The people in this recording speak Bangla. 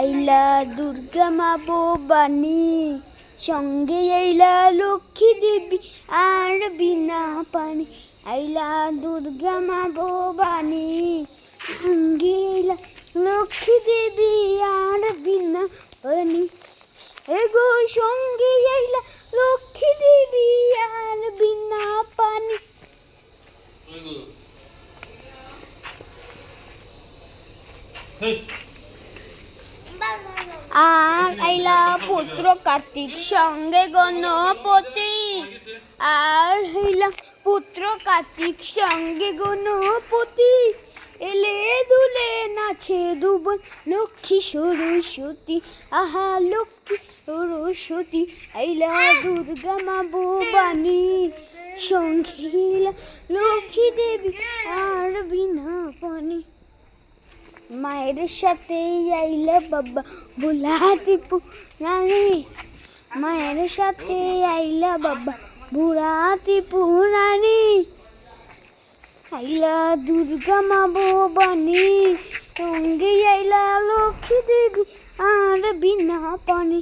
আইলা দুর্গা মা ভবানী, সঙ্গে আইলা লক্ষ্মী দেবী আর বিনা পানি। আইলা দুর্গা মা ভবানী, সঙ্গে আইলা লক্ষ্মী দেবী আর বিনা পানি। এগো সঙ্গে আইলা লক্ষ্মী দেবী আর বিনা পানি। আর আইলা পুত্র কার্তিক, সঙ্গে গণপতি। আর হইলা পুত্র কার্তিক, সঙ্গে গণপতি। এলে দুলে নাচে দুবন লক্ষ্মী সরস্বতী। আহা লক্ষ্মী সরস্বতী, আইলা দুর্গা মা ভবানী, সঙ্গে আইলা লক্ষ্মী দেবী আর বিনা পানি। মায়ের সাথে আইলা বাবা বুলাতি পুরানি, মায়ের সাথে আইলা বাবা বুড়াতি পুরানি। আইলা দুর্গা মা ভবানী, সঙ্গে আইলা লক্ষ্মী দেবী আর বিনা পানি।